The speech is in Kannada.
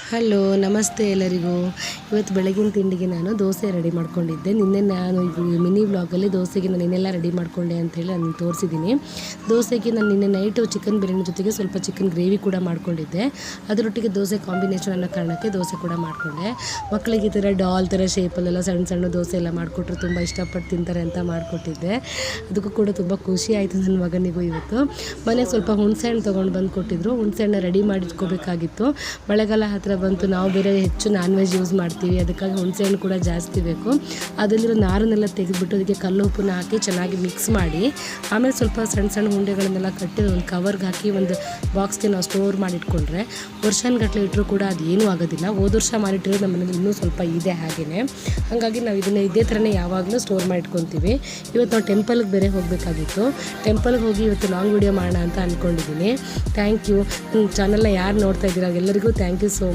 ಹಲೋ ನಮಸ್ತೆ ಎಲ್ಲರಿಗೂ. ಇವತ್ತು ಬೆಳಗಿನ ತಿಂಡಿಗೆ ನಾನು ದೋಸೆ ರೆಡಿ ಮಾಡ್ಕೊಂಡಿದ್ದೆ. ನಿನ್ನೆ ನಾನು ಇದು ಮಿನಿ ವ್ಲಾಗಲ್ಲಿ ದೋಸೆಗೆ ನಾನು ಏನೆಲ್ಲ ರೆಡಿ ಮಾಡ್ಕೊಂಡೆ ಅಂತೇಳಿ ನಾನು ತೋರಿಸಿದ್ದೀನಿ. ದೋಸೆಗೆ ನಾನು ನಿನ್ನೆ ನೈಟು ಚಿಕನ್ ಬಿರಿಯಾನಿ ಜೊತೆಗೆ ಸ್ವಲ್ಪ ಚಿಕನ್ ಗ್ರೇವಿ ಕೂಡ ಮಾಡ್ಕೊಂಡಿದ್ದೆ. ಅದರೊಟ್ಟಿಗೆ ದೋಸೆ ಕಾಂಬಿನೇಷನ್ ಅನ್ನೋ ಕಾರಣಕ್ಕೆ ದೋಸೆ ಕೂಡ ಮಾಡಿಕೊಂಡೆ. ಮಕ್ಕಳಿಗೆ ಈ ಥರ ಡಾಲ್ ಥರ ಶೇಪಲ್ಲೆಲ್ಲ ಸಣ್ಣ ಸಣ್ಣ ದೋಸೆ ಎಲ್ಲ ಮಾಡಿಕೊಟ್ರು ತುಂಬ ಇಷ್ಟಪಟ್ಟು ತಿಂತಾರೆ ಅಂತ ಮಾಡಿಕೊಟ್ಟಿದ್ದೆ. ಅದಕ್ಕೂ ಕೂಡ ತುಂಬ ಖುಷಿ ಆಯಿತು ನನ್ನ ಮಗನಿಗೂ. ಇವತ್ತು ಮನೆಗೆ ಸ್ವಲ್ಪ ಹುಣಸೆಹಣ್ಣು ತೊಗೊಂಡು ಬಂದು ಕೊಟ್ಟಿದ್ರು. ಹುಣಸೆಹಣ್ಣು ರೆಡಿ ಮಾಡಿಟ್ಕೋಬೇಕಾಗಿತ್ತು. ಮಳೆಗಾಲ ಹತ್ತಿರ ಬಂತು, ನಾವು ಬೇರೆ ಹೆಚ್ಚು ನಾನ್ ವೆಜ್ ಯೂಸ್ ಮಾಡ್ತೀವಿ, ಅದಕ್ಕಾಗಿ ಹುಣಸೆಹಣ್ಣು ಕೂಡ ಜಾಸ್ತಿ ಬೇಕು. ಅದರಲ್ಲಿರೋ ನಾರನ್ನೆಲ್ಲ ತೆಗೆದುಬಿಟ್ಟು ಅದಕ್ಕೆ ಕಲ್ಲು ಉಪ್ಪನ್ನ ಹಾಕಿ ಚೆನ್ನಾಗಿ ಮಿಕ್ಸ್ ಮಾಡಿ ಆಮೇಲೆ ಸ್ವಲ್ಪ ಸಣ್ಣ ಸಣ್ಣ ಉಂಡೆಗಳನ್ನೆಲ್ಲ ಕಟ್ಟಿ ಒಂದು ಕವರ್ಗೆ ಹಾಕಿ ಒಂದು ಬಾಕ್ಸ್ಗೆ ನಾವು ಸ್ಟೋರ್ ಮಾಡಿಟ್ಕೊಂಡ್ರೆ ವರ್ಷಾನುಗಟ್ಟಲೆ ಇಟ್ಟರೂ ಕೂಡ ಅದೇನೂ ಆಗೋದಿಲ್ಲ. ಹೋದ ವರ್ಷ ಮಾಡಿಟ್ಟಿರೋದು ನಮ್ಮ ಮನೇಲಿ ಇನ್ನೂ ಸ್ವಲ್ಪ ಇದೆ ಹಾಗೆಯೇ. ಹಾಗಾಗಿ ನಾವು ಇದನ್ನು ಇದೇ ಥರನೇ ಯಾವಾಗಲೂ ಸ್ಟೋರ್ ಮಾಡಿಟ್ಕೊತೀವಿ. ಇವತ್ತು ನಾವು ಟೆಂಪಲ್ಗೆ ಬೇರೆ ಹೋಗಬೇಕಾಗಿತ್ತು. ಟೆಂಪಲ್ಗೆ ಹೋಗಿ ಇವತ್ತು ಲಾಂಗ್ ವಿಡಿಯೋ ಮಾಡೋಣ ಅಂತ ಅಂದ್ಕೊಂಡಿದ್ದೀನಿ. Thank you. ಚಾನಲ್ನ ಯಾರು ನೋಡ್ತಾ ಇದ್ದೀರಾ ಎಲ್ಲರಿಗೂ ಥ್ಯಾಂಕ್ ಯು ಸೋ ಮಚ್.